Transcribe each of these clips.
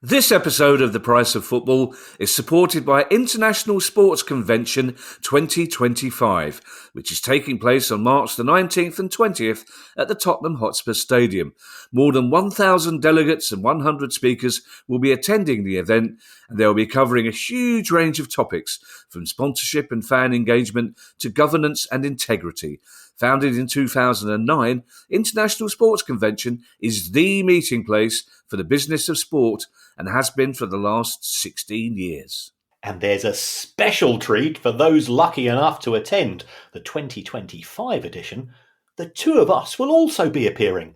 This episode of The Price of Football is supported by International Sports Convention 2025, which is taking place on March the 19th and 20th at the Tottenham Hotspur Stadium. More than 1,000 delegates and 100 speakers will be attending the event, and they'll be covering a huge range of topics, from sponsorship and fan engagement to governance and integrity. Founded in 2009, International Sports Convention is the meeting place for the business of sport and has been for the last 16 years. And there's a special treat for those lucky enough to attend the 2025 edition. The two of us will also be appearing.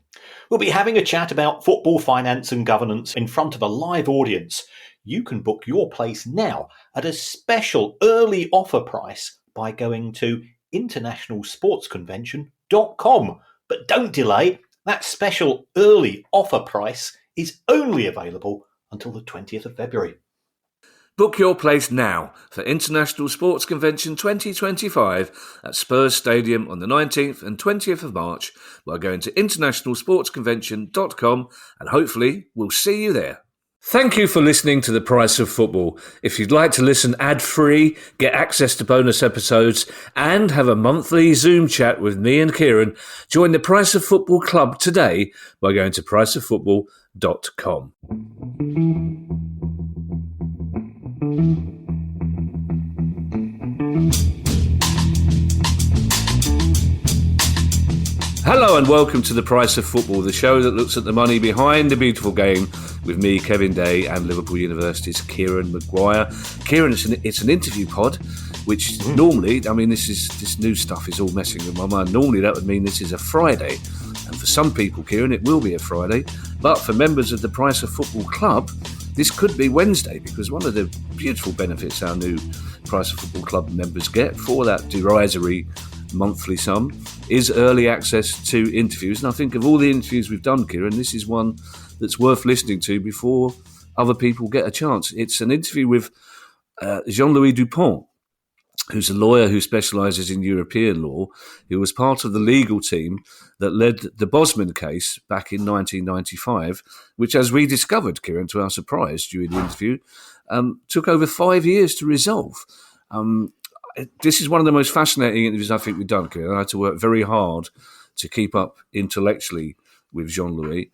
We'll be having a chat about football finance and governance in front of a live audience. You can book your place now at a special early offer price by going to internationalsportsconvention.com. But don't delay, that special early offer price is only available until the 20th of February. Book your place now for International Sports Convention 2025 at Spurs Stadium on the 19th and 20th of March by going to internationalsportsconvention.com, and hopefully we'll see you there. Thank you for listening to The Price of Football. If you'd like to listen ad-free, get access to bonus episodes, and have a monthly Zoom chat with me and Kieran, join the Price of Football Club today by going to priceoffootball.com. Hello and welcome to The Price of Football, the show that looks at the money behind the beautiful game with me, Kevin Day, and Liverpool University's Kieran Maguire. Kieran, it's an interview pod, which normally, I mean, this new stuff is all messing with my mind. Normally that would mean this is a Friday, and for some people, Kieran, it will be a Friday, but for members of the Price of Football Club, this could be Wednesday, because one of the beautiful benefits our new Price of Football Club members get for that derisory monthly sum is early access to interviews. And I think of all the interviews we've done, Kieran, this is one that's worth listening to before other people get a chance. It's an interview with Jean-Louis Dupont, who's a lawyer who specialises in European law, who was part of the legal team that led the Bosman case back in 1995, which, as we discovered, Kieran, to our surprise during the interview, took over 5 years to resolve. This is one of the most fascinating interviews I think we've done, Kieran. I had to work very hard to keep up intellectually with Jean-Louis.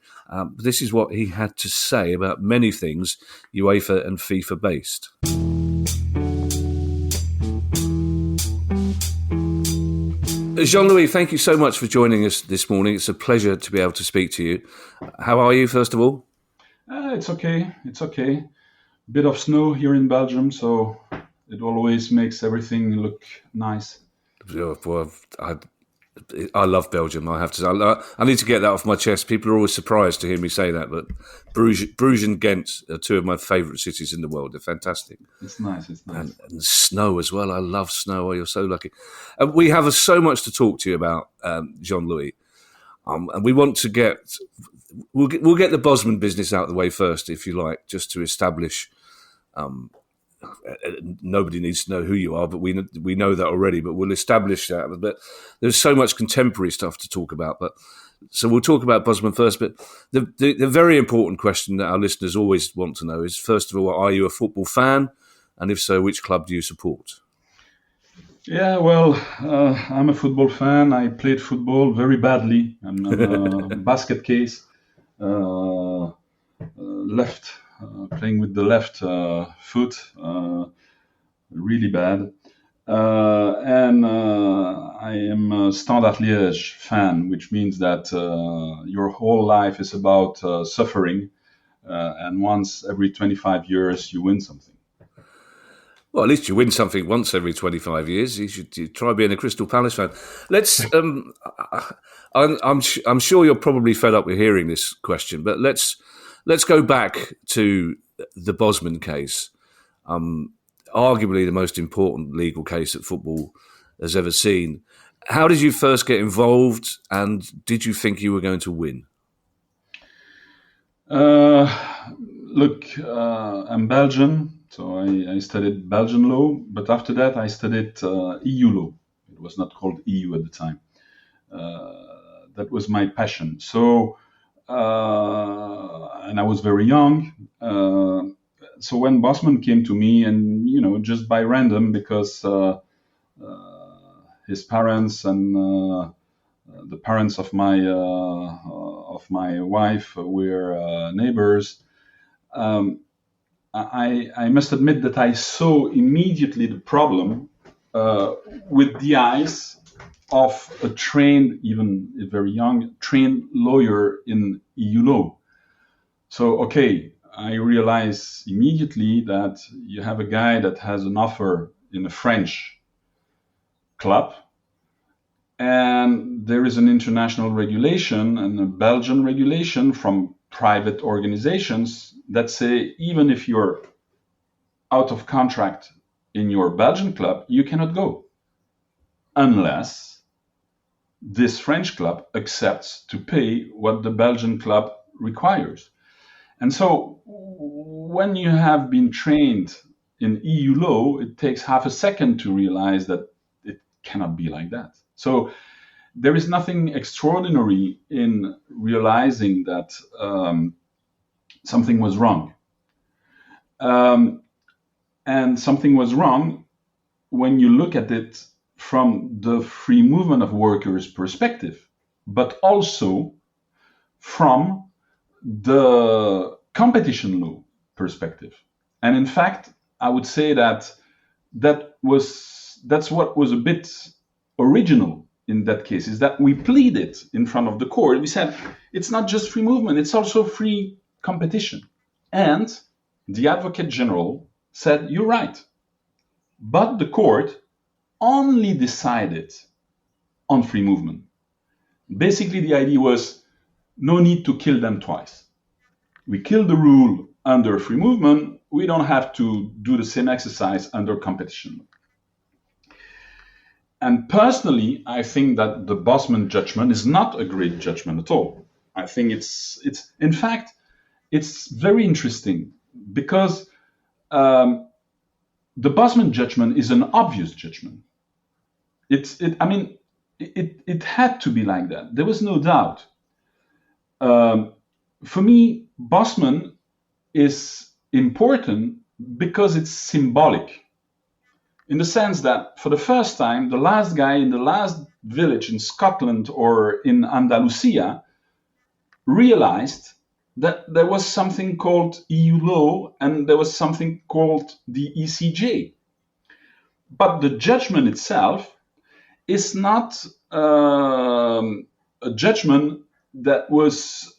This is what he had to say about many things UEFA and FIFA based. Jean-Louis, thank you so much for joining us this morning. It's a pleasure to be able to speak to you. How are you, first of all? It's okay. Bit of snow here in Belgium, so it always makes everything look nice. Well, I love Belgium, I have to say. I need to get that off my chest. People are always surprised to hear me say that, but Bruges and Ghent are two of my favourite cities in the world. They're fantastic. It's nice. And snow as well. I love snow. Oh, you're so lucky. We have so much to talk to you about, Jean-Louis. And we want to we'll get the Bosman business out of the way first, if you like, just to establish. Nobody needs to know who you are, but we know that already. But we'll establish that. But there's so much contemporary stuff to talk about. So we'll talk about Bosman first. But the very important question that our listeners always want to know is, first of all, are you a football fan? And if so, which club do you support? Yeah, well, I'm a football fan. I played football very badly. I'm a basket case, left. Playing with the left foot, really bad. And I am a Standard Liège fan, which means that your whole life is about suffering. And once every 25 years, you win something. Well, at least you win something once every 25 years. You should try being a Crystal Palace fan. Let's. I'm sure you're probably fed up with hearing this question, but let's go back to the Bosman case, arguably the most important legal case that football has ever seen. How did you first get involved, and did you think you were going to win? Look, I'm Belgian, so I studied Belgian law, but after that I studied EU law. It was not called EU at the time. That was my passion. So and I was very young. So when Bosman came to me, and just by random, because his parents and the parents of my wife were neighbors, I must admit that I saw immediately the problem with the eyes of a trained, even very young, trained lawyer in EU law. So, okay, I realize immediately that you have a guy that has an offer in a French club, and there is an international regulation and a Belgian regulation from private organizations that say even if you're out of contract in your Belgian club, you cannot go unless this French club accepts to pay what the Belgian club requires. And so when you have been trained in EU law, it takes half a second to realize that it cannot be like that. So there is nothing extraordinary in realizing that something was wrong. And something was wrong when you look at it from the free movement of workers perspective, but also from the competition law perspective. And in fact, I would say that's what was a bit original in that case, is that we pleaded in front of the court. We said, it's not just free movement, it's also free competition. And the Advocate General said, you're right. But the court only decided on free movement. Basically, the idea was no need to kill them twice. We kill the rule under free movement, we don't have to do the same exercise under competition. And personally, I think that the Bosman judgment is not a great judgment at all. I think it's in fact, it's very interesting because the Bosman judgment is an obvious judgment. It had to be like that. There was no doubt. For me, Bosman is important because it's symbolic, in the sense that for the first time, the last guy in the last village in Scotland or in Andalusia realized that there was something called EU law and there was something called the ECJ. But the judgment itself is not a judgment that was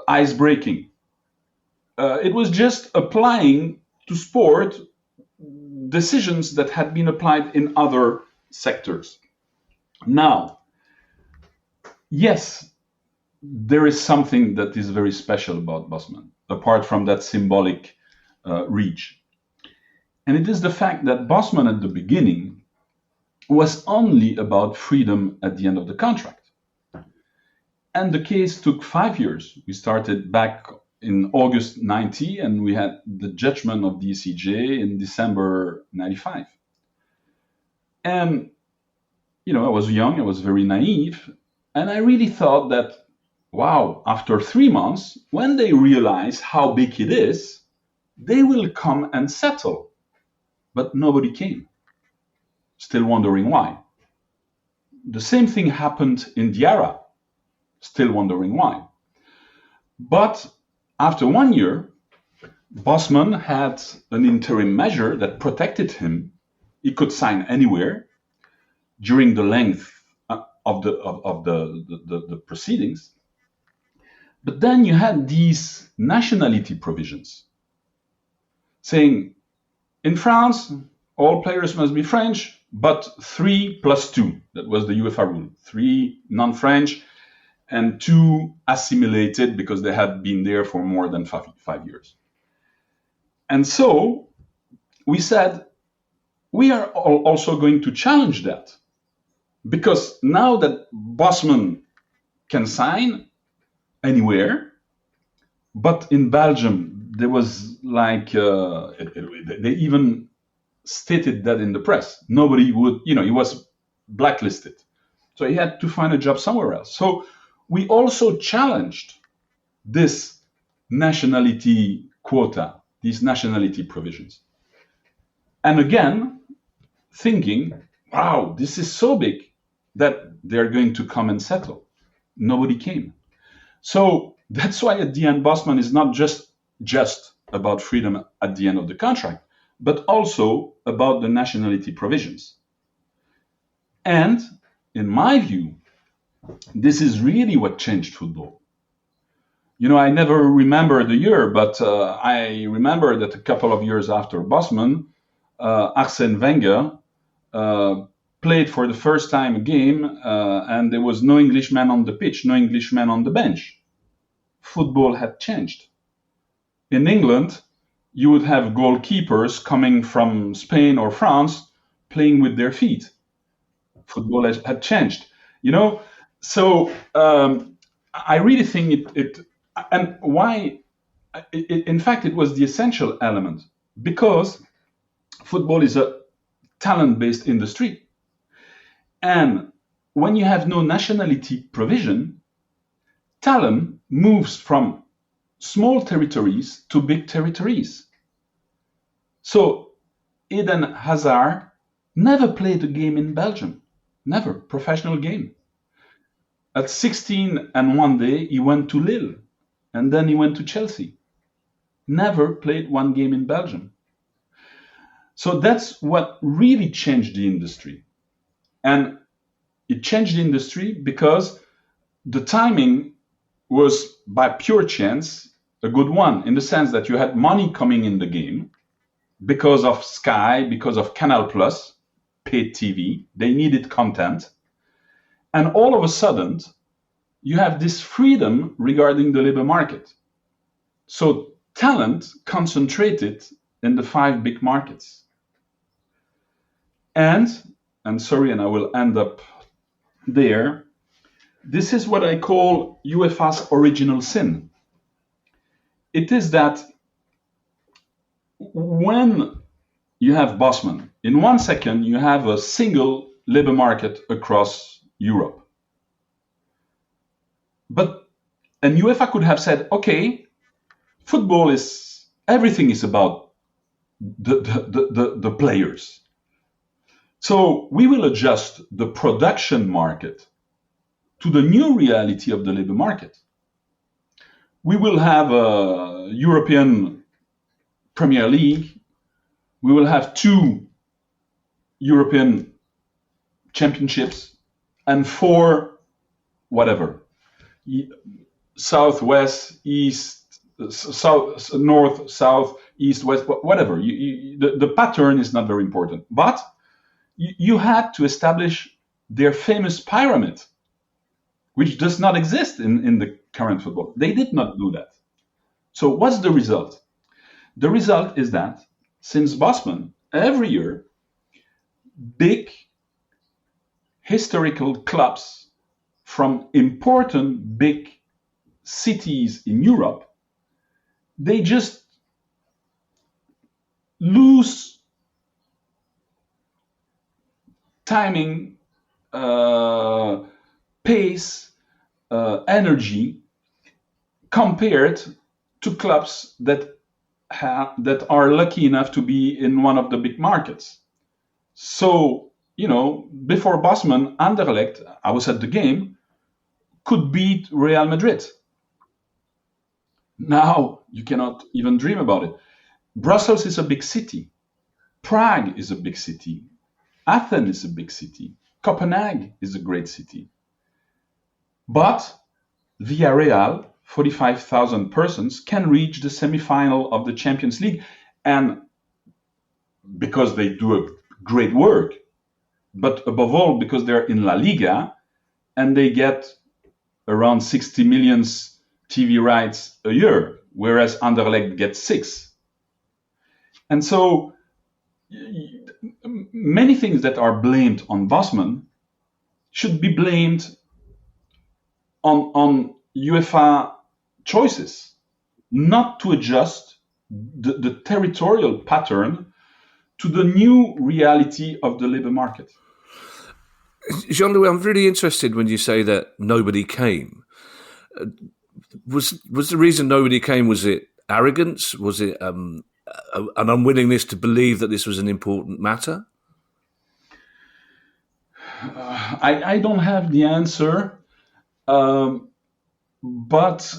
ice-breaking. It was just applying to sport decisions that had been applied in other sectors. Now, yes, there is something that is very special about Bosman, apart from that symbolic reach. And it is the fact that Bosman at the beginning was only about freedom at the end of the contract. And the case took 5 years. We started back in August 90, and we had the judgment of the ECJ in December 95. And, I was young, I was very naive, and I really thought that, wow, after 3 months, when they realize how big it is, they will come and settle. But nobody came. Still wondering why. The same thing happened in Diarra. Still wondering why. But after 1 year, Bosman had an interim measure that protected him. He could sign anywhere during the length of the proceedings. But then you had these nationality provisions saying, in France, all players must be French, but 3 + 2. That was the UEFA rule. 3 non-French and 2 assimilated because they had been there for more than 5 years. And so we said, we are also going to challenge that. Because now that Bosman can sign anywhere, but in Belgium, there was like, they even stated that in the press. Nobody would, he was blacklisted. So he had to find a job somewhere else. So we also challenged this nationality quota, these nationality provisions. And again, thinking, wow, this is so big that they're going to come and settle. Nobody came. So that's why at the end, Bosman is not just about freedom at the end of the contract, but also about the nationality provisions. And in my view, this is really what changed football. You know, I never remember the year, but I remember that a couple of years after Bosman, Arsène Wenger played for the first time a game, and there was no Englishman on the pitch, no Englishman on the bench. Football had changed. In England, you would have goalkeepers coming from Spain or France playing with their feet. Football had changed, you know. So I really think it and why? In fact, it was the essential element, because football is a talent-based industry, and when you have no nationality provision, talent moves from small territories to big territories. So Eden Hazard never played a game in Belgium, never, professional game. At 16 and one day, he went to Lille, and then he went to Chelsea. Never played one game in Belgium. So that's what really changed the industry. And it changed the industry because the timing was, by pure chance, a good one, in the sense that you had money coming in the game because of Sky, because of Canal Plus, paid TV. They needed content. And all of a sudden, you have this freedom regarding the labor market. So talent concentrated in the 5 big markets. And sorry, and I will end up there, this is what I call UEFA's original sin. It is that when you have Bosman, in 1 second you have a single labor market across Europe. And UEFA could have said, okay, football is, everything is about the players. So we will adjust the production market to the new reality of the labor market. We will have a European Premier League. We will have 2 European championships and 4 whatever. South, west, east, south, north, south, east, west, whatever. The pattern is not very important. But you had to establish their famous pyramid, which does not exist in the current football. They did not do that. So what's the result? The result is that since Bosman, every year, big historical clubs from important big cities in Europe, they just lose timing, pace, energy compared to clubs that are lucky enough to be in one of the big markets. So, you know, before Bosman, Anderlecht, I was at the game, could beat Real Madrid. Now you cannot even dream about it. Brussels is a big city. Prague is a big city. Athens is a big city. Copenhagen is a great city. But Villarreal, 45,000 persons, can reach the semi-final of the Champions League, and because they do a great work, but above all because they're in La Liga and they get around 60 million TV rights a year, whereas Anderlecht gets 6. And so many things that are blamed on Bosman should be blamed on UEFA choices, not to adjust the territorial pattern to the new reality of the labor market. Jean-Louis, I'm really interested when you say that nobody came. Was the reason nobody came? Was it arrogance? Was it an unwillingness to believe that this was an important matter? I don't have the answer, but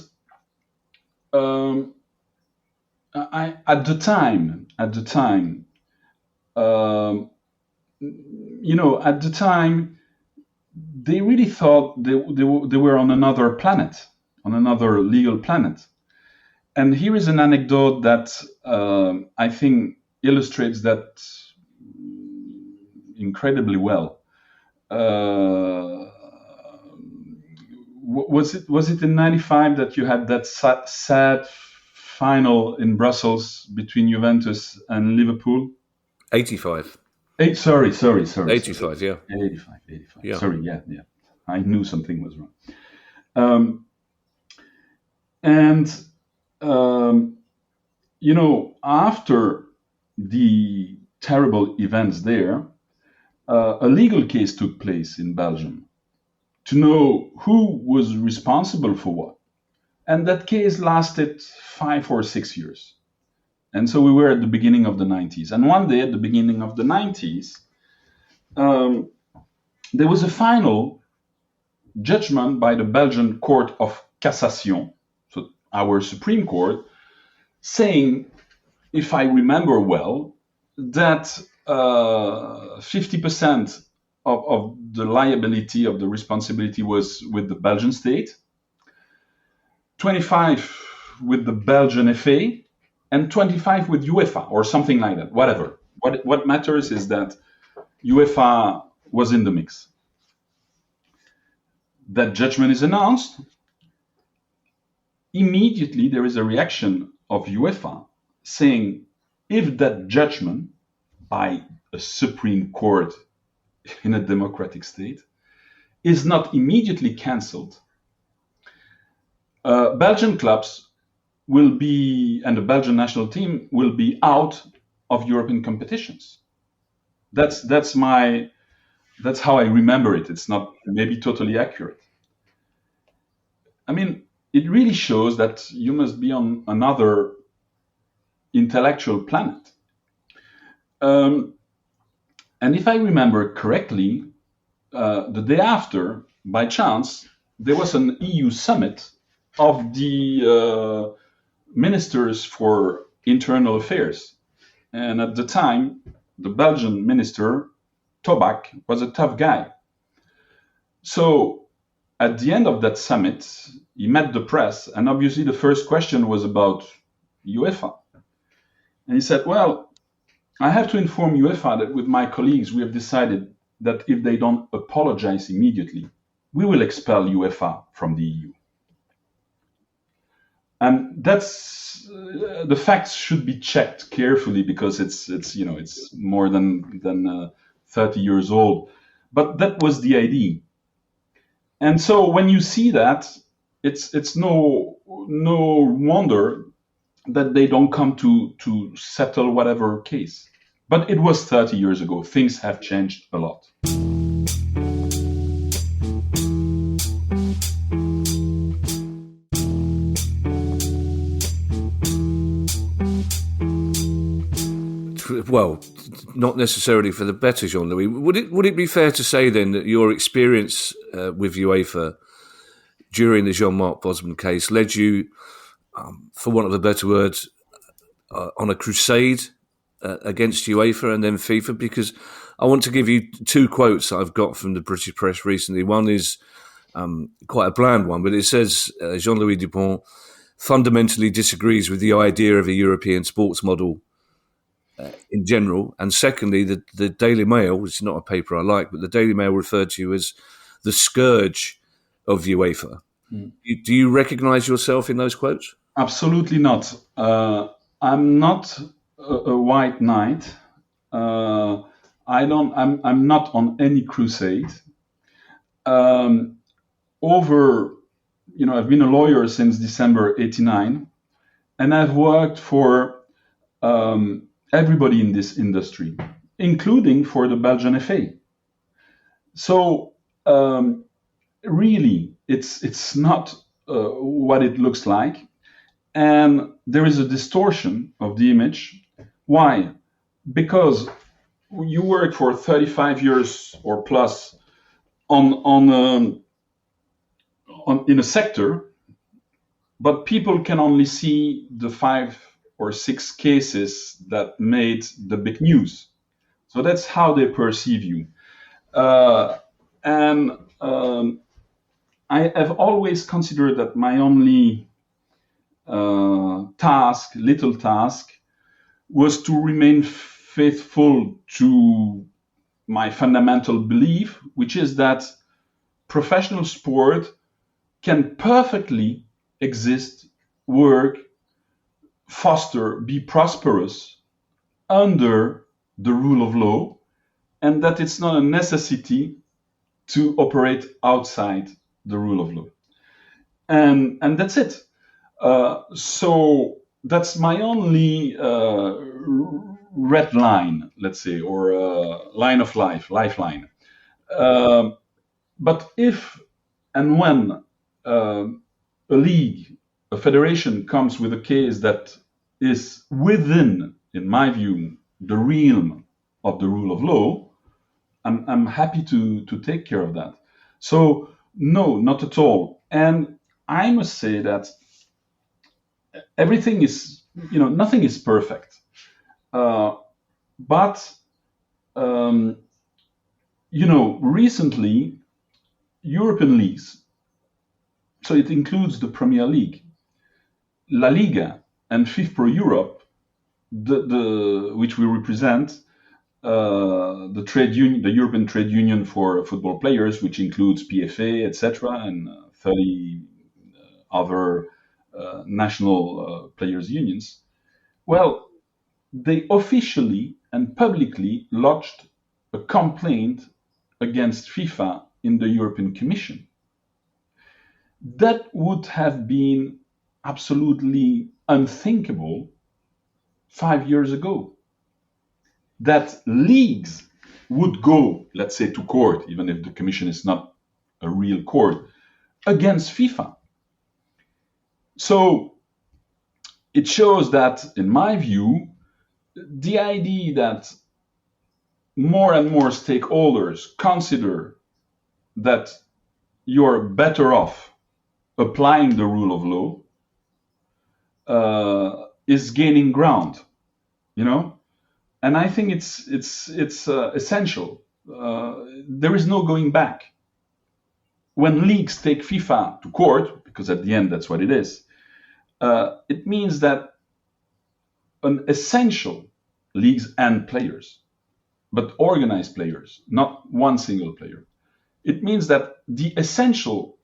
at the time, at the time, they really thought they were on another planet, on another legal planet. And here is an anecdote that I think illustrates that incredibly well. Was it in '95 that you had that sad final in Brussels between Juventus and Liverpool? 85. Sorry. 85, yeah. 85. Yeah. Sorry, yeah. I knew something was wrong. After the terrible events there, a legal case took place in Belgium to know who was responsible for what. And that case lasted 5 or 6 years. And so we were at the beginning of the 90s. And one day at the beginning of the 90s, there was a final judgment by the Belgian Court of Cassation, so our Supreme Court, saying, if I remember well, that 50% of the liability, of the responsibility was with the Belgian state, 25 with the Belgian FA, and 25 with UEFA, or something like that, whatever. What matters is that UEFA was in the mix. That judgment is announced. Immediately there is a reaction of UEFA saying, if that judgment by a Supreme Court in a democratic state is not immediately cancelled, Belgian clubs will be, and the Belgian national team will be out of European competitions. That's how I remember it. It's not maybe totally accurate. I mean, it really shows that you must be on another intellectual planet. And if I remember correctly, the day after, by chance, there was an EU summit of the ministers for internal affairs. And at the time, the Belgian minister, Tobak, was a tough guy. So at the end of that summit, he met the press, and obviously the first question was about UEFA. And he said, well, I have to inform UEFA that with my colleagues, we have decided that if they don't apologize immediately, we will expel UEFA from the EU. And that's the facts should be checked carefully because it's more than 30 years old. But that was the idea. And so when you see that, it's no wonder that they don't come to settle whatever case. But it was 30 years ago. Things have changed a lot. Well, not necessarily for the better, Jean-Louis. Would it be fair to say then that your experience with UEFA during the Jean-Marc Bosman case led you, for want of a better word, on a crusade against UEFA and then FIFA? Because I want to give you two quotes that I've got from the British press recently. One is quite a bland one, but it says Jean-Louis Dupont fundamentally disagrees with the idea of a European sports model in general. And secondly, the Daily Mail, which is not a paper I like, but the Daily Mail referred to you as the scourge of UEFA. Do you recognise yourself in those quotes? Absolutely not. I'm not a white knight. I'm not on any crusade. I've been a lawyer since December '89, and I've worked for everybody in this industry, including for the Belgian FA. So really, it's not what it looks like, and there is a distortion of the image. Why? Because you work for 35 years or plus in a sector, but people can only see the 5 or 6 cases that made the big news. So that's how they perceive you. And I have always considered that my only little task, was to remain faithful to my fundamental belief, which is that professional sport can perfectly exist, work, foster, be prosperous under the rule of law, and that it's not a necessity to operate outside the rule of law. And that's it. So that's my only red line, let's say, or line of life, lifeline. But if and when a league, a federation comes with a case that is within, in my view, the realm of the rule of law, I'm happy to take care of that. So no, not at all. And I must say that everything is, nothing is perfect. But recently, European leagues, so it includes the Premier League, La Liga, and FIFPro Europe, which we represent, the trade union, the European Trade Union for Football Players, which includes PFA, etc., and 30 other national players' unions. Well, they officially and publicly lodged a complaint against FIFA in the European Commission. That would have been absolutely unthinkable 5 years ago. That leagues would go, let's say, to court, even if the Commission is not a real court, against FIFA. So it shows that, in my view, the idea that more and more stakeholders consider that you're better off applying the rule of law is gaining ground, and I think it's essential. There is no going back. When leagues take FIFA to court, because at the end that's what it is, it means that an essential leagues and players, but organized players, not one single player. It means that the essential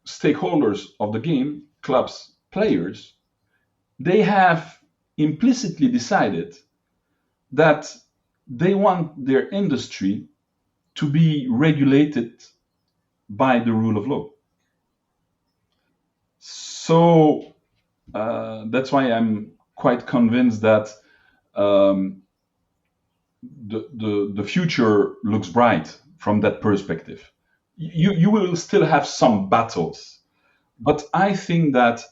stakeholders of the game, clubs, players, they have implicitly decided that they want their industry to be regulated by the rule of law. So that's why I'm quite convinced that the future looks bright from that perspective. You will still have some battles, but I think that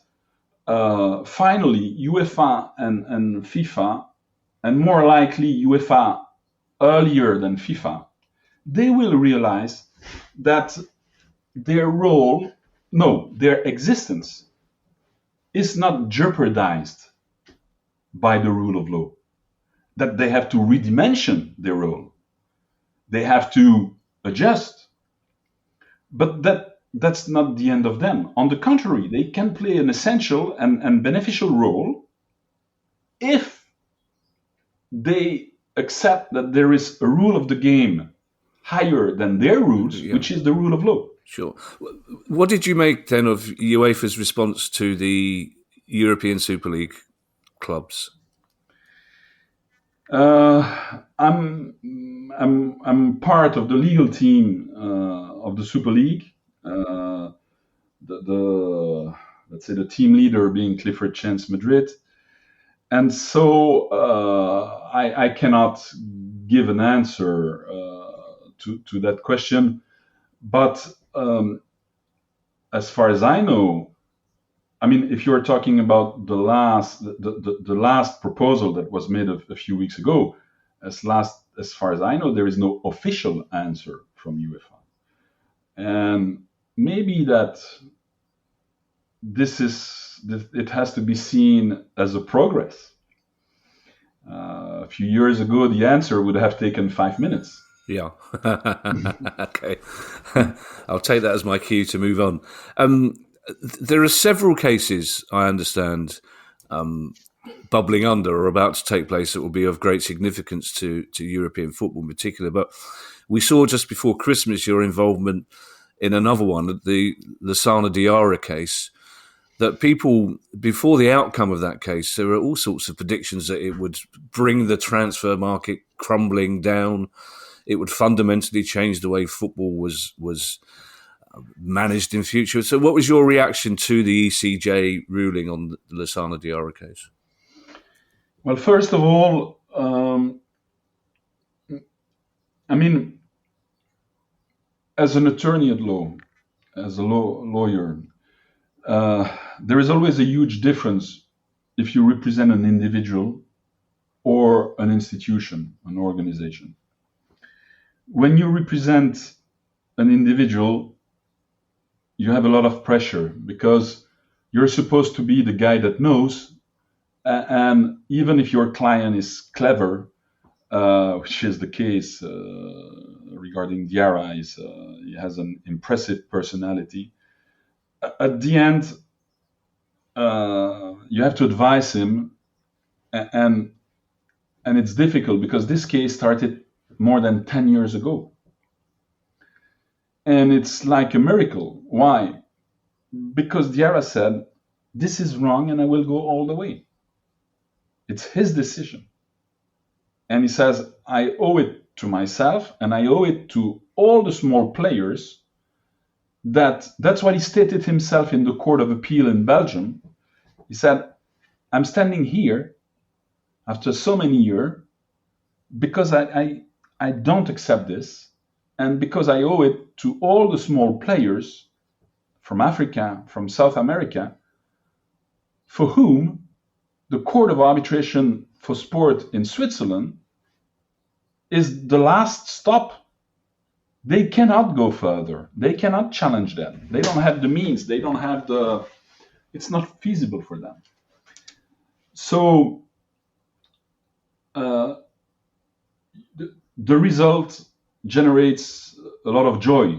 finally UEFA and FIFA, and more likely UEFA earlier than FIFA, they will realize that their existence is not jeopardized by the rule of law, that they have to redimension their role. They have to adjust. But that's not the end of them. On the contrary, they can play an essential and beneficial role if they accept that there is a rule of the game higher than their rules, which is the rule of law. Sure. What did you make then of UEFA's response to the European Super League clubs? I'm part of the legal team of the Super League. Let's say the team leader being Clifford Chance Madrid, and so I cannot give an answer to that question. But as far as I know, I mean, if you're talking about the last proposal that was made a few weeks ago, as far as I know, there is no official answer from UEFA, and maybe that it has to be seen as a progress. A few years ago, the answer would have taken 5 minutes. Yeah. Okay. I'll take that as my cue to move on. There are several cases, I understand, bubbling under or about to take place that will be of great significance to European football in particular. But we saw just before Christmas your involvement in another one, the Lassana Diarra case, that people, before the outcome of that case, there were all sorts of predictions that it would bring the transfer market crumbling down. It would fundamentally change the way football was managed in future. So what was your reaction to the ECJ ruling on the Lassana Diarra case? Well, first of all, I mean, as an attorney at law, as a lawyer, there is always a huge difference if you represent an individual or an institution, an organization. When you represent an individual, you have a lot of pressure because you're supposed to be the guy that knows, and even if your client is clever, which is the case regarding Diarra, he has an impressive personality. At the end, you have to advise him, and it's difficult because this case started more than 10 years ago. And it's like a miracle. Why? Because Diarra said, this is wrong and I will go all the way. It's his decision. And he says, I owe it to myself and I owe it to all the small players. That's what he stated himself in the Court of Appeal in Belgium. He said, I'm standing here after so many years because I don't accept this, and because I owe it to all the small players from Africa, from South America, for whom the Court of Arbitration for Sport in Switzerland is the last stop. They cannot go further. They cannot challenge them. They don't have the means. They don't have it's not feasible for them. So the result generates a lot of joy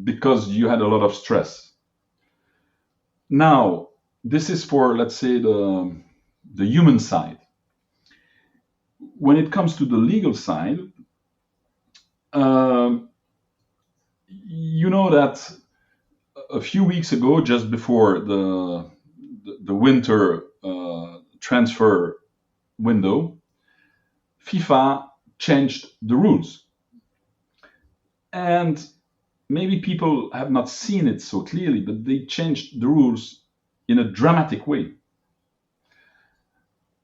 because you had a lot of stress. Now, this is for, let's say, the human side. When it comes to the legal side, you know that a few weeks ago, just before the winter transfer window, FIFA changed the rules. And maybe people have not seen it so clearly, but they changed the rules in a dramatic way.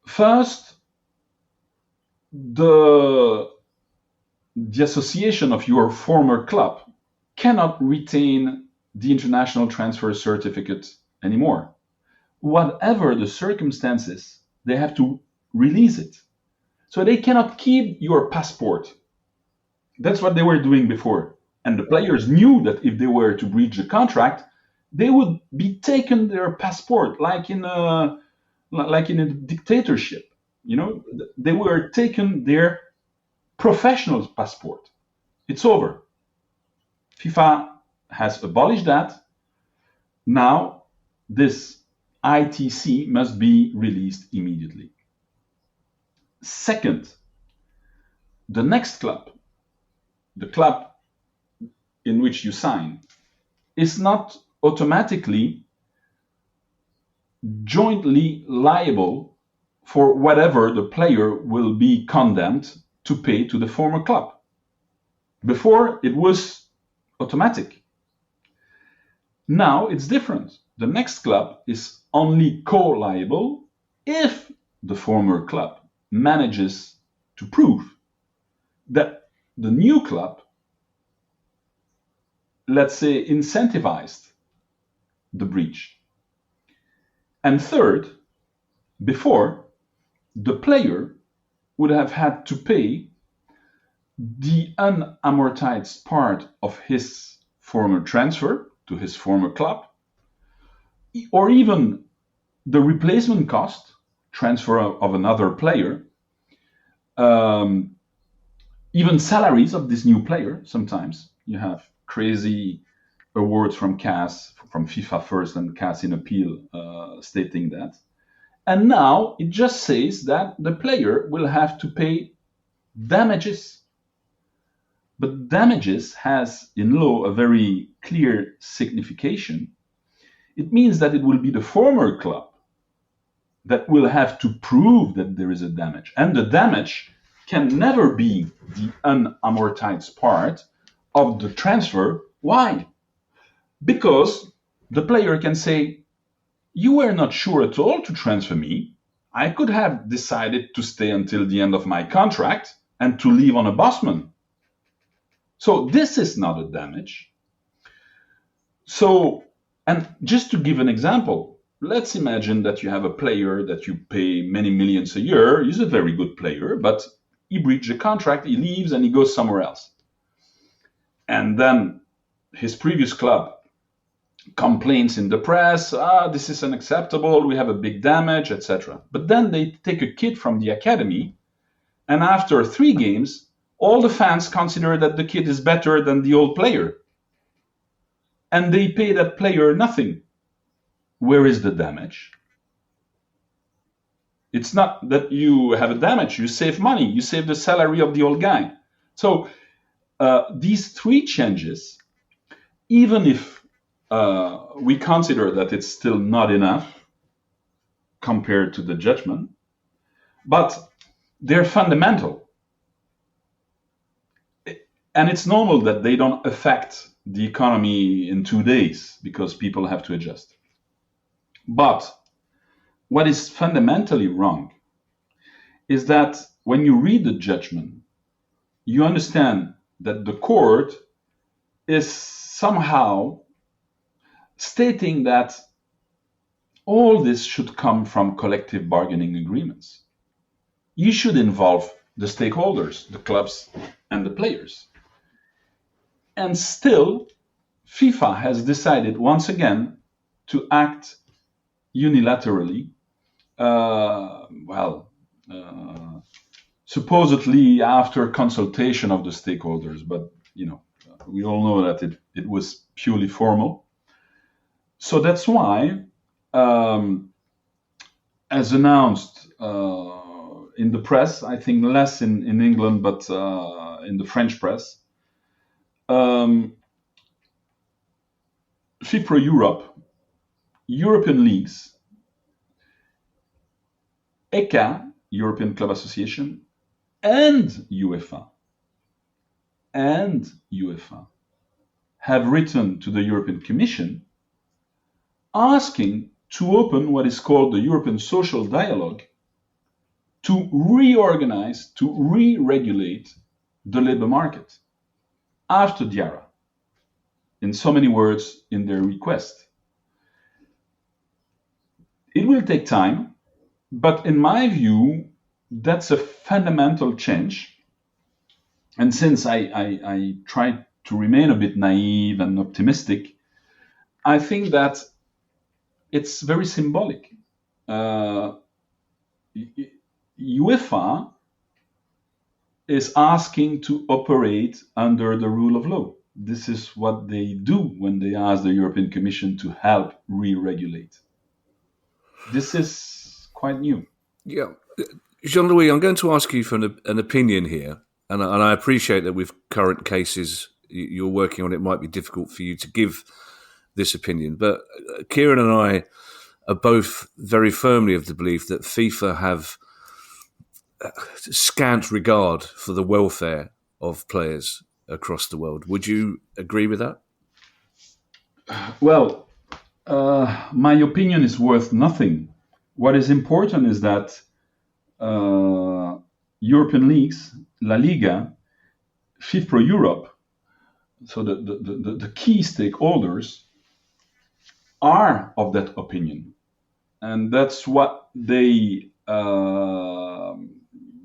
First, the association of your former club cannot retain the international transfer certificate anymore. Whatever the circumstances, they have to release it. So they cannot keep your passport. That's what they were doing before. And the players knew that if they were to breach the contract, they would be taken their passport, like in a dictatorship. You know, they were taken their professional passport. It's over. FIFA has abolished that. Now, this ITC must be released immediately. Second, the next club, the club in which you sign, is not automatically jointly liable for whatever the player will be condemned to pay to the former club. Before, it was automatic. Now it's different. The next club is only co-liable if the former club manages to prove that the new club, let's say, incentivized the breach. And third, before, the player would have had to pay the unamortized part of his former transfer to his former club, or even the replacement cost, transfer of another player, even salaries of this new player. Sometimes you have crazy awards from CAS, from FIFA first and CAS in appeal, stating that. And now it just says that the player will have to pay damages. But damages has in law a very clear signification. It means that it will be the former club that will have to prove that there is a damage. And the damage can never be the unamortized part of the transfer. Why? Because the player can say, you were not sure at all to transfer me. I could have decided to stay until the end of my contract and to leave on a Bosman. So this is not a damage. So, and just to give an example, let's imagine that you have a player that you pay many millions a year. He's a very good player, but he breached a contract, he leaves and he goes somewhere else. And then his previous club complains in the press, this is unacceptable, we have a big damage, etc. But then they take a kid from the academy, and after 3 games, all the fans consider that the kid is better than the old player. And they pay that player nothing. Where is the damage? It's not that you have a damage, you save money, you save the salary of the old guy. So these 3 changes, even if we consider that it's still not enough compared to the judgment, but they're fundamental. And it's normal that they don't affect the economy in 2 days because people have to adjust. But what is fundamentally wrong is that when you read the judgment, you understand that the court is somehow stating that all this should come from collective bargaining agreements. You should involve the stakeholders, the clubs and the players. And still, FIFA has decided once again to act unilaterally, supposedly after consultation of the stakeholders, but we all know that it was purely formal. So that's why, as announced in the press, I think less in England, but in the French press, FIFA Europe, European leagues, ECA, European Club Association, and UEFA have written to the European Commission asking to open what is called the European Social Dialogue to reorganize, to re-regulate the labor market after Diarra, in so many words in their request. It will take time, but in my view, that's a fundamental change. And since I try to remain a bit naive and optimistic, I think that it's very symbolic. UEFA is asking to operate under the rule of law. This is what they do when they ask the European Commission to help re-regulate. This is quite new. Yeah. Jean-Louis, I'm going to ask you for an opinion here, and I appreciate that with current cases you're working on, it might be difficult for you to give this opinion, but Kieran and I are both very firmly of the belief that FIFA have scant regard for the welfare of players across the world. Would you agree with that? Well, my opinion is worth nothing. What is important is that European leagues, La Liga, FIFA Europe, so the key stakeholders, are of that opinion, and that's what they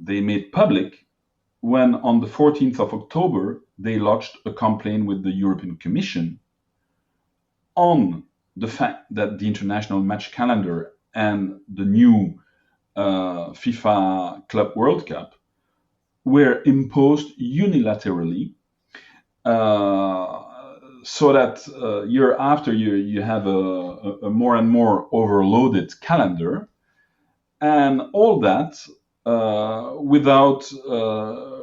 made public when on the 14th of October they lodged a complaint with the European Commission on the fact that the international match calendar and the new FIFA Club World Cup were imposed unilaterally, so that year after year you have a more and more overloaded calendar, and all that without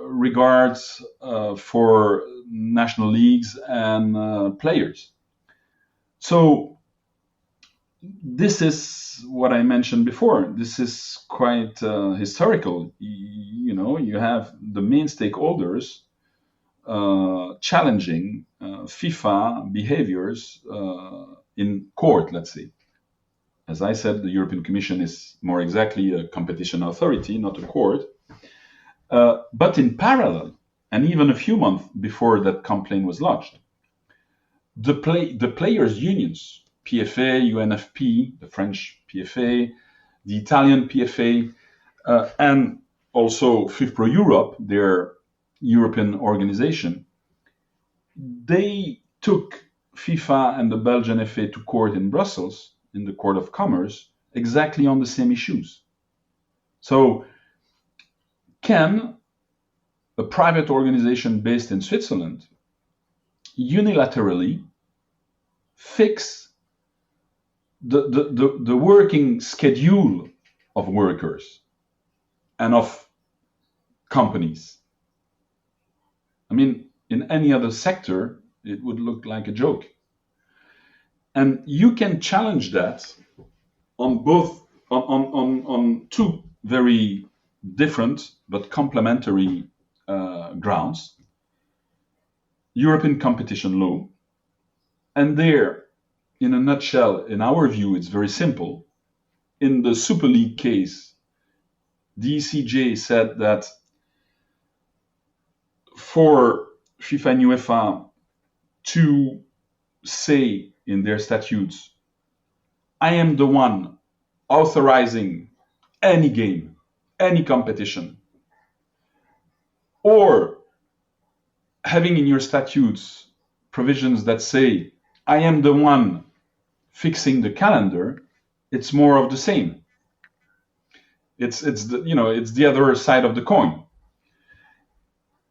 regards for national leagues and players. So this is what I mentioned before. This is quite historical. You have the main stakeholders challenging FIFA behaviors in court, let's say. As I said, the European Commission is more exactly a competition authority, not a court. But in parallel, and even a few months before that complaint was lodged, the players' unions, PFA, UNFP, the French PFA, the Italian PFA, and also FIFPro Europe, their European organization, they took FIFA and the Belgian FA to court in Brussels, in the Court of Commerce, exactly on the same issues. So, can a private organization based in Switzerland unilaterally fix the working schedule of workers and of companies? I mean, in any other sector, it would look like a joke. And you can challenge that on two very different but complementary grounds. European competition law, and there, in a nutshell, in our view, it's very simple. In the Super League case, the ECJ said that for FIFA and UEFA to say in their statutes, I am the one authorizing any game, any competition, or having in your statutes provisions that say, I am the one fixing the calendar, it's more of the same. It's the other side of the coin.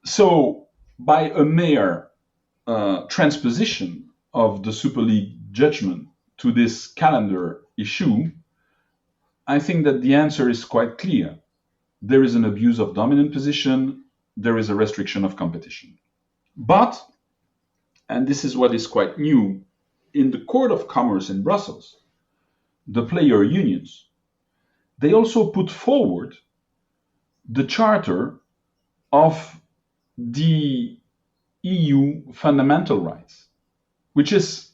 So by a mere transposition of the Super League judgment to this calendar issue, I think that the answer is quite clear. There is an abuse of dominant position, there is a restriction of competition. But, and this is what is quite new, in the Court of Commerce in Brussels, the player unions, they also put forward the Charter of the EU fundamental rights, which is,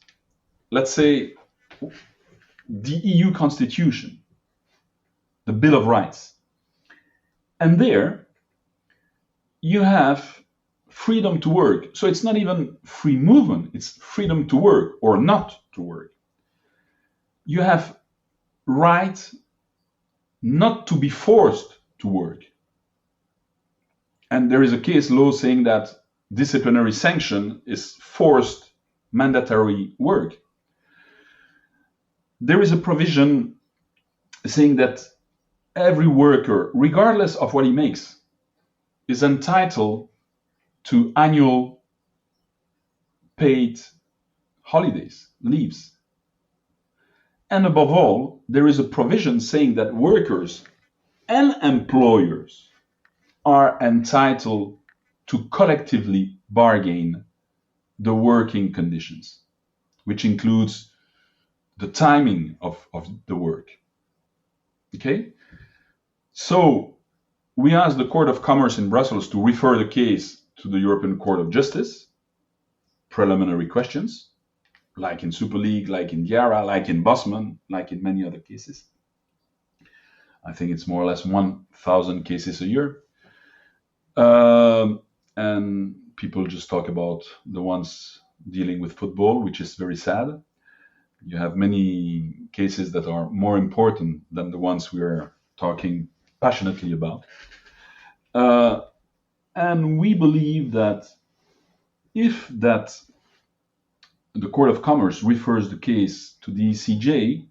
let's say, the EU Constitution, the Bill of Rights. And there you have freedom to work. So it's not even free movement, it's freedom to work or not to work. You have right not to be forced to work. And there is a case law saying that disciplinary sanction is forced mandatory work. There is a provision saying that every worker, regardless of what he makes, is entitled to annual paid holidays, leaves. And above all, there is a provision saying that workers and employers are entitled to collectively bargain the working conditions, which includes the timing of the work. Okay? So we asked the Court of Commerce in Brussels to refer the case to the European Court of Justice, preliminary questions, like in Super League, like in Diarra, like in Bosman, like in many other cases. I think it's more or less 1,000 cases a year. And people just talk about the ones dealing with football, which is very sad. You have many cases that are more important than the ones we are talking passionately about. And we believe that if that the Court of Commerce refers the case to the ECJ,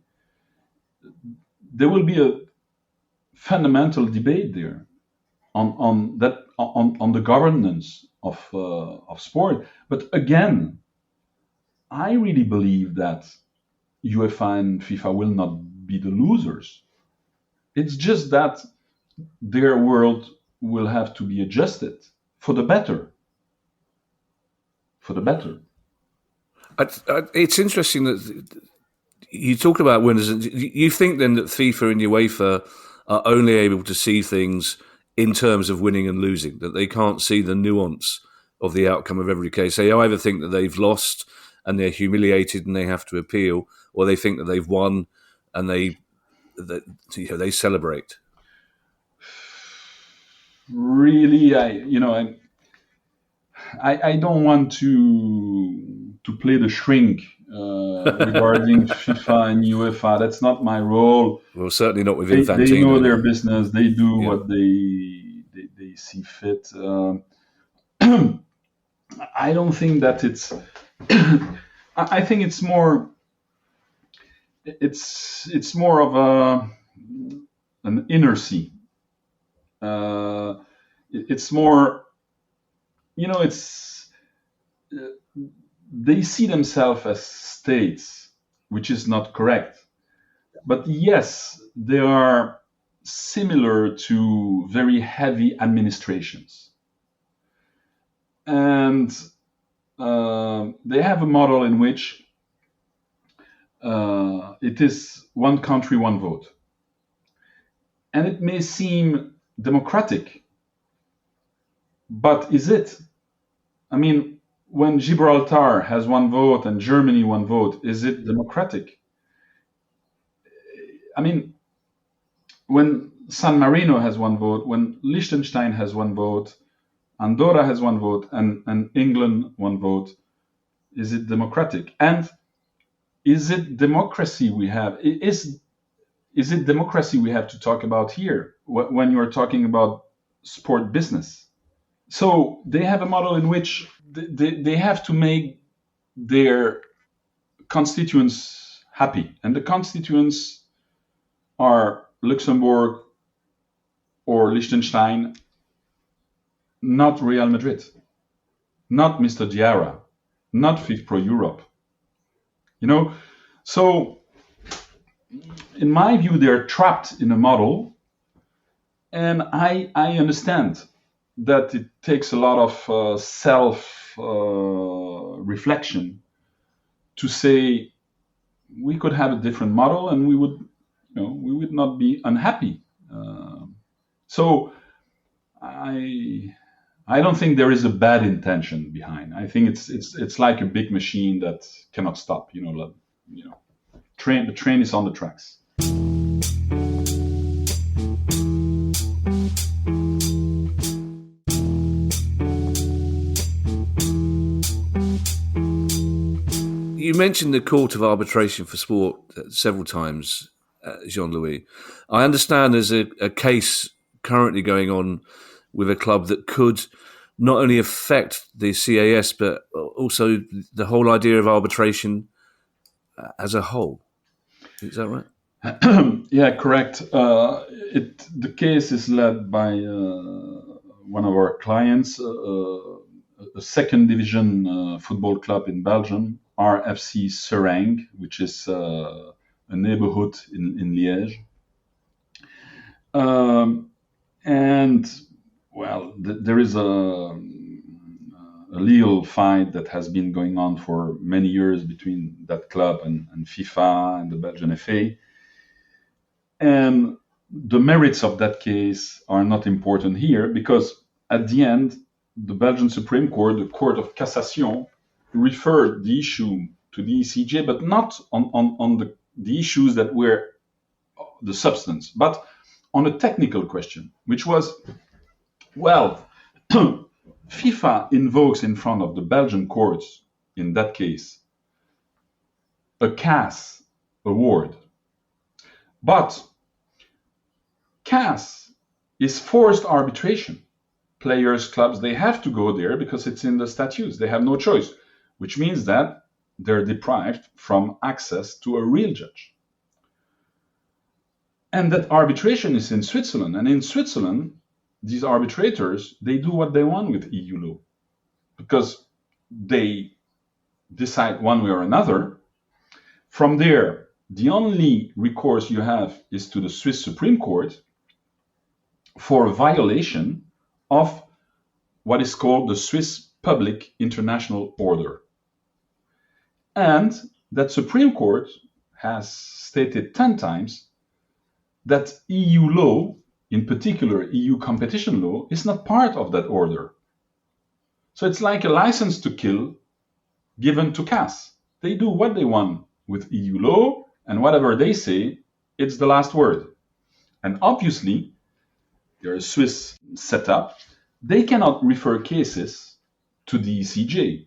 there will be a fundamental debate there on the governance of sport. But again, I really believe that UEFA and FIFA will not be the losers. It's just that their world will have to be adjusted for the better. For the better. It's interesting that you talk about winners. You think then that FIFA and UEFA are only able to see things in terms of winning and losing, that they can't see the nuance of the outcome of every case. They either think that they've lost and they're humiliated and they have to appeal, or they think that they've won and they celebrate. Really, I don't want to play the shrink regarding FIFA and UEFA. That's not my role. Well, certainly not with Infantino. They know their business. They do what they see fit. I don't think that it's. I think it's more. It's more of an inertia. It's more. It's. They see themselves as states, which is not correct. But yes, they are similar to very heavy administrations. And they have a model in which it is one country, one vote. And it may seem democratic, but is it? I mean, when Gibraltar has one vote and Germany one vote, is it democratic? I mean, when San Marino has one vote, when Liechtenstein has one vote, Andorra has one vote, and England one vote, is it democratic? And is it democracy we have? Is it democracy we have to talk about here when you're talking about sport business? So they have a model in which they have to make their constituents happy. And the constituents are Luxembourg or Liechtenstein, not Real Madrid, not Mr. Diarra, not FIFPro Europe. So in my view, they're trapped in a model. And I understand that it takes a lot of self-reflection to say we could have a different model and we would not be unhappy. So I don't think there is a bad intention behind. I think it's like a big machine that cannot stop. The train is on the tracks. You mentioned the Court of Arbitration for Sport several times, Jean-Louis. I understand there's a case currently going on with a club that could not only affect the CAS, but also the whole idea of arbitration as a whole. Is that right? Yeah, correct. The case is led by one of our clients, a second division football club in Belgium, RFC Sereng, which is a neighborhood in Liège. And well, there is a legal fight that has been going on for many years between that club and FIFA and the Belgian FA. And the merits of that case are not important here because at the end, the Belgian Supreme Court, the Court of Cassation, referred the issue to the ECJ, but not on the issues that were the substance, but on a technical question, which was, well, FIFA invokes in front of the Belgian courts, in that case, a CAS award. But CAS is forced arbitration. Players, clubs, they have to go there because it's in the statutes. They have no choice, which means that they're deprived from access to a real judge. And that arbitration is in Switzerland. And in Switzerland, these arbitrators, they do what they want with EU law because they decide one way or another. From there, the only recourse you have is to the Swiss Supreme Court for a violation of what is called the Swiss Public International Order. And that Supreme Court has stated 10 times that EU law, in particular EU competition law, is not part of that order. So it's like a license to kill given to CAS. They do what they want with EU law, and whatever they say, it's the last word. And obviously, they're a Swiss setup. They cannot refer cases to the ECJ.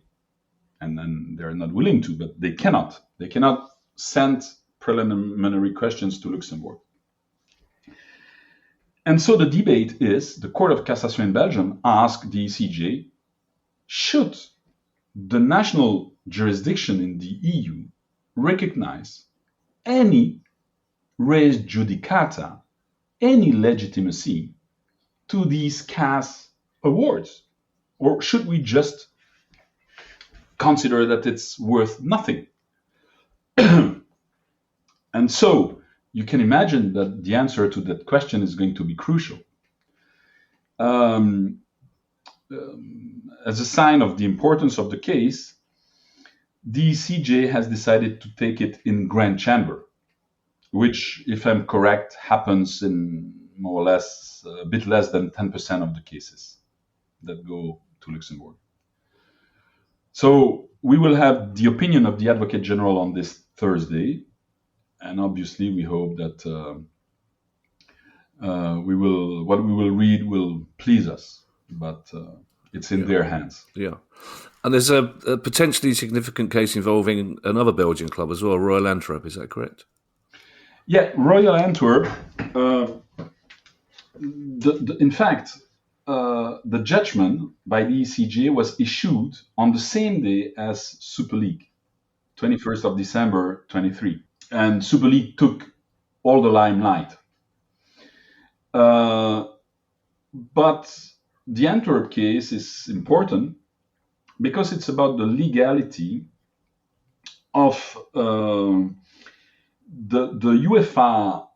And then they're not willing to, but they cannot. They cannot send preliminary questions to Luxembourg. And so the debate is, the Court of Cassation in Belgium asked the ECJ, should the national jurisdiction in the EU recognize any res judicata, any legitimacy to these CAS awards? Or should we just consider that it's worth nothing? And so you can imagine that the answer to that question is going to be crucial. As a sign of the importance of the case, the CJ has decided to take it in Grand Chamber, which, if I'm correct, happens in more or less a bit less than 10% of the cases that go to Luxembourg. So we will have the opinion of the Advocate General on this Thursday, and obviously we hope that what we will read will please us, but it's in their hands. Yeah. And there's a potentially significant case involving another Belgian club as well, Royal Antwerp, is that correct? Yeah, Royal Antwerp. In fact, the judgment by the ECJ was issued on the same day as Super League, 21st of December 23. And Super League took all the limelight. But the Antwerp case is important because it's about the legality of the UEFA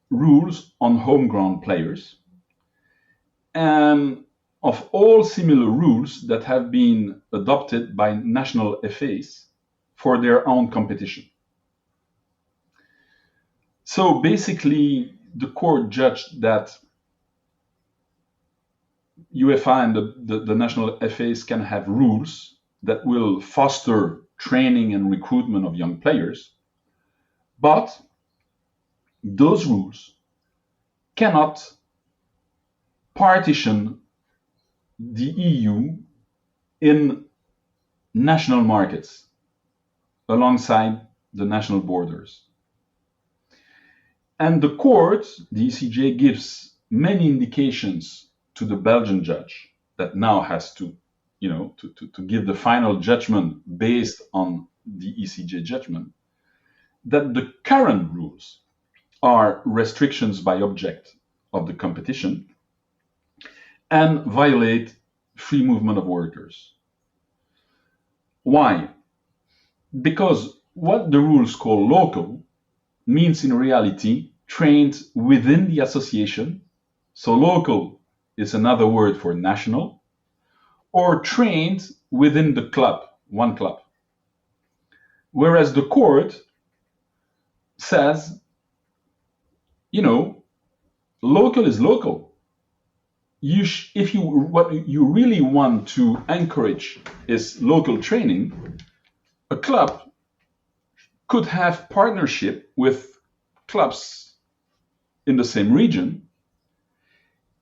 rules on homegrown players and of all similar rules that have been adopted by national FAs for their own competition. So basically, the court judged that UEFA and the national FAs can have rules that will foster training and recruitment of young players, but those rules cannot partition the EU in national markets alongside the national borders. And the court, the ECJ, gives many indications to the Belgian judge that now has to give the final judgment based on the ECJ judgment, that the current rules are restrictions by object of the competition and violate free movement of workers. Why? Because what the rules call local means in reality trained within the association. So local is another word for national, or trained within the club, one club. Whereas the court says, local is local. What you really want to encourage is local training, a club could have partnership with clubs in the same region,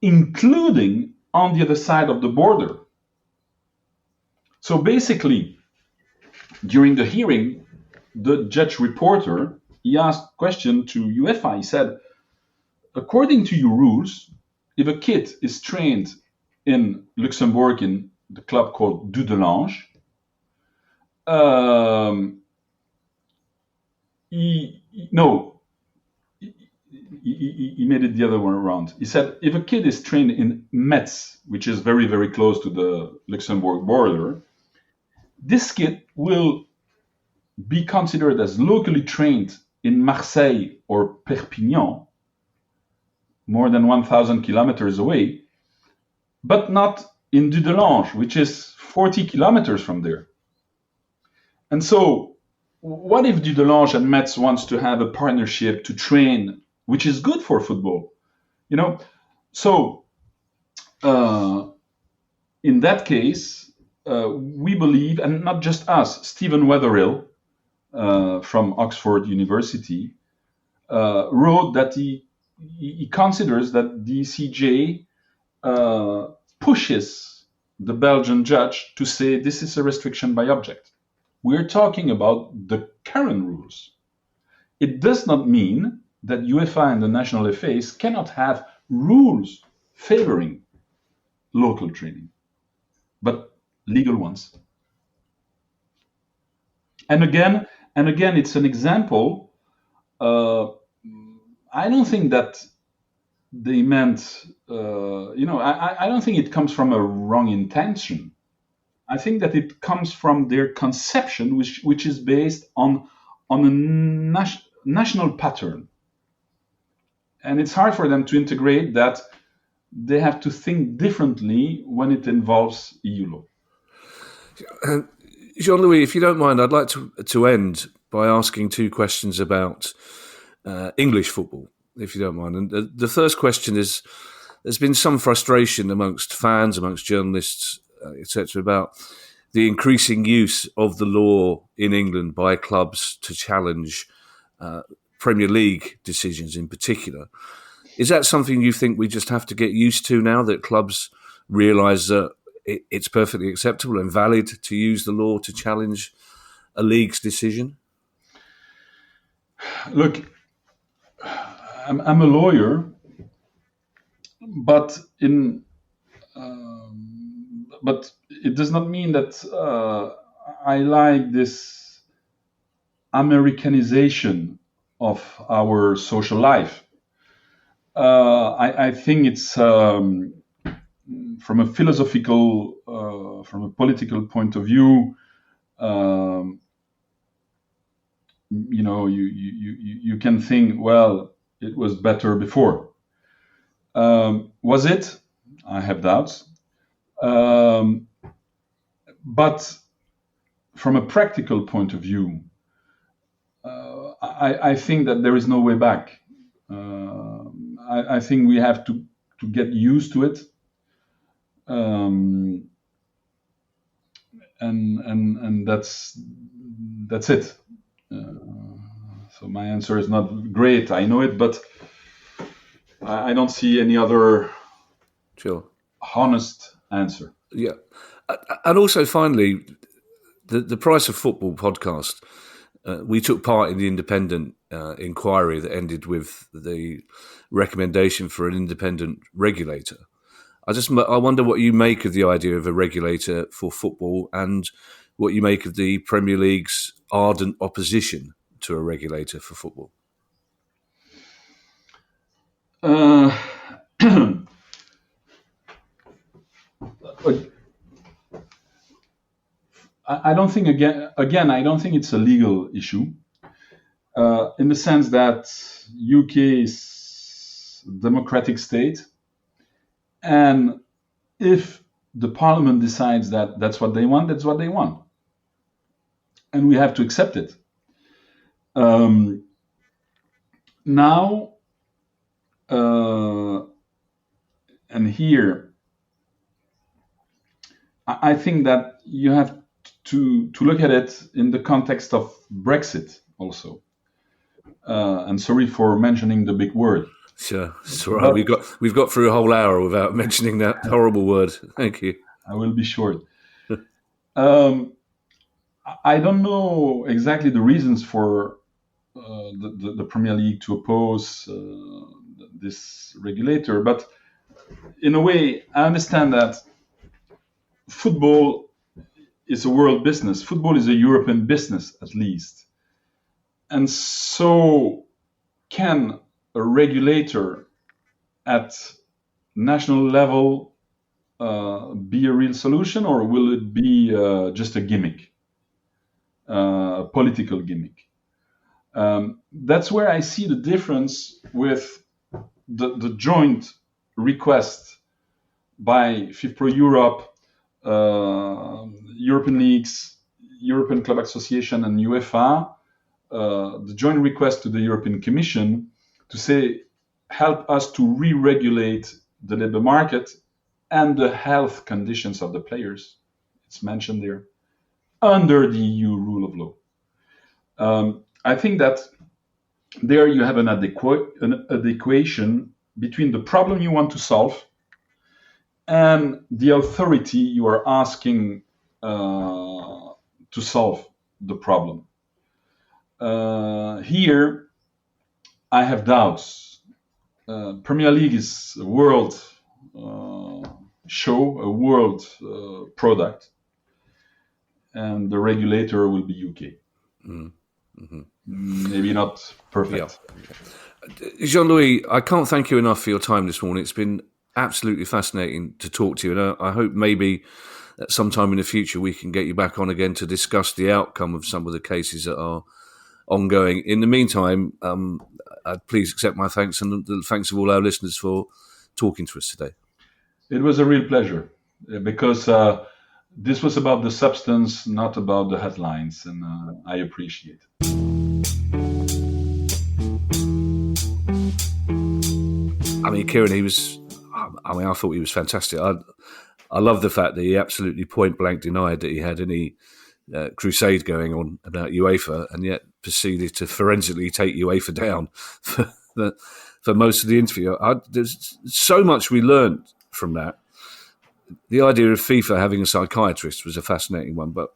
including on the other side of the border. So basically, during the hearing, the judge reporter, he asked question to UEFA. He said, according to your rules, if a kid is trained in Luxembourg in the club called Dudelange, he made it the other one around. He said, if a kid is trained in Metz, which is very, very close to the Luxembourg border, this kid will be considered as locally trained in Marseille or Perpignan, more than 1,000 kilometers away, but not in Dudelange, which is 40 kilometers from there. And so, what if Dudelange and Metz wants to have a partnership to train, which is good for football? So in that case, we believe, and not just us, Stephen Wetherill from Oxford University wrote that he considers that the ECJ pushes the Belgian judge to say this is a restriction by object. We're talking about the current rules. It does not mean that UEFA and the national FAs cannot have rules favoring local training, but legal ones. And again, it's an example. I don't think that they meant, I don't think it comes from a wrong intention. I think that it comes from their conception, which is based on a national pattern. And it's hard for them to integrate that they have to think differently when it involves EU law. Jean-Louis, if you don't mind, I'd like to end by asking two questions about English football, if you don't mind. And the first question is, there's been some frustration amongst fans, amongst journalists, etc., about the increasing use of the law in England by clubs to challenge Premier League decisions in particular. Is that something you think we just have to get used to now, that clubs realise that it's perfectly acceptable and valid to use the law to challenge a league's decision? Look, I'm a lawyer, but it does not mean that I like this Americanization of our social life. I think it's from a philosophical, from a political point of view. You can think, well, it was better before. Was it? I have doubts. But from a practical point of view, I think that there is no way back. I think we have to get used to it, and that's it. So my answer is not great, I know it, but I don't see any other honest answer. Yeah, and also finally, the Price of Football podcast. We took part in the independent inquiry that ended with the recommendation for an independent regulator. I wonder what you make of the idea of a regulator for football, and what you make of the Premier League's ardent opposition to a regulator for football. I don't think I don't think it's a legal issue, in the sense that UK is a democratic state, and if the Parliament decides that that's what they want, that's what they want, and we have to accept it. Now, and here, I think that you have to look at it in the context of Brexit also. And sorry for mentioning the big word. Sure, it's all right. We've got through a whole hour without mentioning that horrible word. Thank you. I will be short. I don't know exactly the reasons for the Premier League to oppose this regulator, but in a way, I understand that football is a world business. Football is a European business, at least. And so, can a regulator at national level be a real solution, or will it be just a gimmick, a political gimmick? That's where I see the difference with the joint request by FIFPro Europe, European leagues, European Club Association, and UEFA, the joint request to the European Commission to say, help us to re-regulate the labor market and the health conditions of the players. It's mentioned there, under the EU rule of law. I think that there you have an adequation between the problem you want to solve and the authority you are asking to solve the problem. Here, I have doubts. Premier League is a world show, a world product, and the regulator will be UK. Mm-hmm. Maybe not perfect. Yeah. Jean-Louis, I can't thank you enough for your time this morning. It's been absolutely fascinating to talk to you, and I hope maybe at some time in the future we can get you back on again to discuss the outcome of some of the cases that are ongoing. In the meantime, please accept my thanks and the thanks of all our listeners for talking to us today. It was a real pleasure, because this was about the substance, not about the headlines, and I appreciate it. I mean, Kieran, I thought he was fantastic. I love the fact that he absolutely point blank denied that he had any crusade going on about UEFA, and yet proceeded to forensically take UEFA down for most of the interview. There's so much we learned from that. The idea of FIFA having a psychiatrist was a fascinating one, but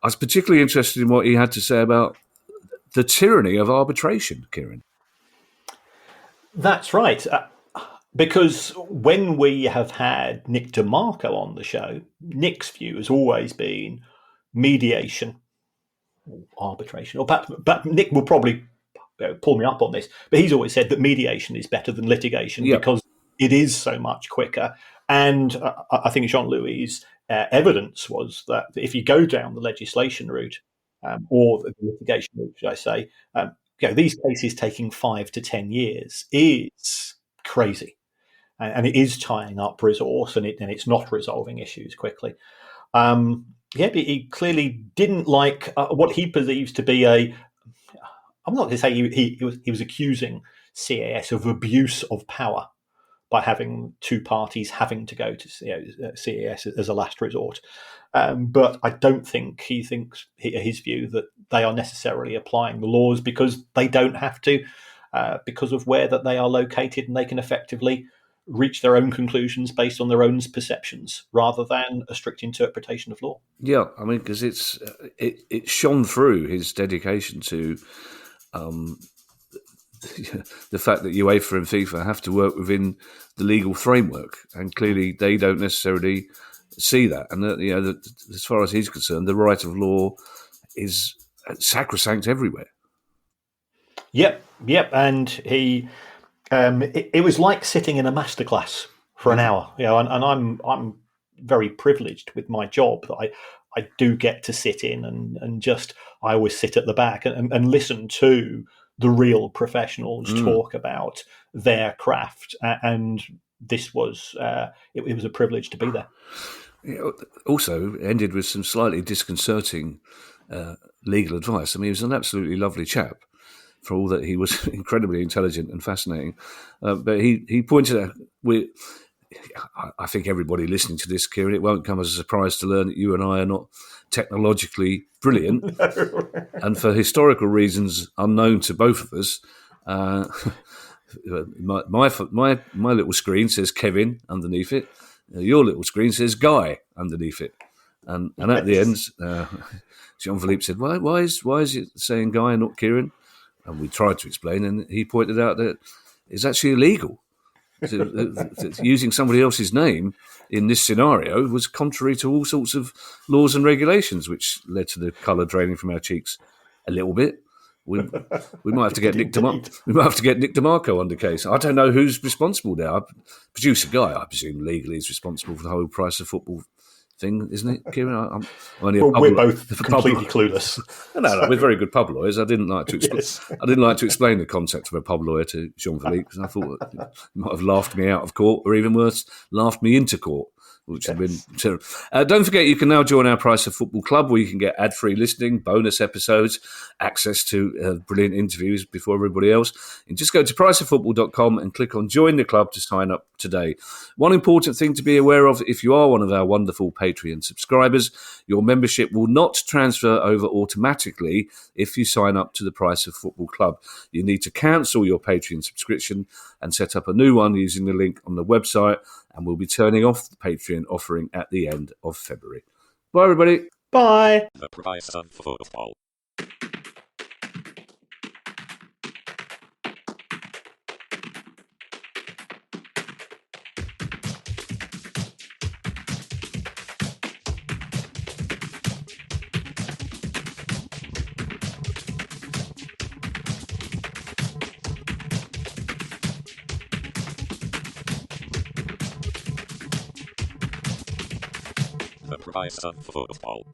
I was particularly interested in what he had to say about the tyranny of arbitration, Kieran. That's right. Because when we have had Nick DeMarco on the show, Nick's view has always been mediation or arbitration. Or perhaps, but Nick will probably pull me up on this, but he's always said that mediation is better than litigation because it is so much quicker. And I think Jean-Louis' evidence was that if you go down the legislation route or the litigation route, should I say, these cases taking 5 to 10 years is crazy. And it is tying up resource, and it's not resolving issues quickly. But he clearly didn't like what he perceives to be I'm not going to say he was accusing CAS of abuse of power by having two parties having to go to CAS as a last resort. But I don't think he thinks his view that they are necessarily applying the laws because they don't have to, because of where that they are located, and they can effectively reach their own conclusions based on their own perceptions rather than a strict interpretation of law. Yeah, I mean, because it shone through his dedication to the fact that UEFA and FIFA have to work within the legal framework, and clearly they don't necessarily see that. And that, as far as he's concerned, the right of law is sacrosanct everywhere. Yep, and he. It was like sitting in a masterclass for an hour, and I'm very privileged with my job that I do get to sit in and just I always sit at the back and listen to the real professionals talk about their craft, and this was it was a privilege to be there. Also ended with some slightly disconcerting legal advice. I mean, he was an absolutely lovely chap, for all that he was incredibly intelligent and fascinating. But he pointed out, I think everybody listening to this, Kieran, it won't come as a surprise to learn that you and I are not technologically brilliant. No. And for historical reasons unknown to both of us, my little screen says Kevin underneath it. Your little screen says Guy underneath it. And at the end, Jean-Philippe said, why is it saying Guy and not Kieran? And we tried to explain, and he pointed out that it's actually illegal. Using somebody else's name in this scenario was contrary to all sorts of laws and regulations, which led to the colour draining from our cheeks a little bit. We might have to get Nick DeMarco under case. I don't know who's responsible now. Producer Guy, I presume, legally is responsible for the whole price of football thing, isn't it, Kieran? We're both completely clueless. No, we're very good pub lawyers. I didn't like to explain the concept of a pub lawyer to Jean-Philippe because I thought he might have laughed me out of court, or even worse, laughed me into court, which would have been terrible. Don't forget, you can now join our Price of Football Club, where you can get ad-free listening, bonus episodes, access to brilliant interviews before everybody else. And just go to priceoffootball.com and click on Join the Club to sign up today. One important thing to be aware of, if you are one of our wonderful Patreon subscribers, your membership will not transfer over automatically if you sign up to the Price of Football Club. You need to cancel your Patreon subscription and set up a new one using the link on the website, and we'll be turning off the Patreon offering at the end of February. Bye, everybody. Bye. The price of football. The price of football.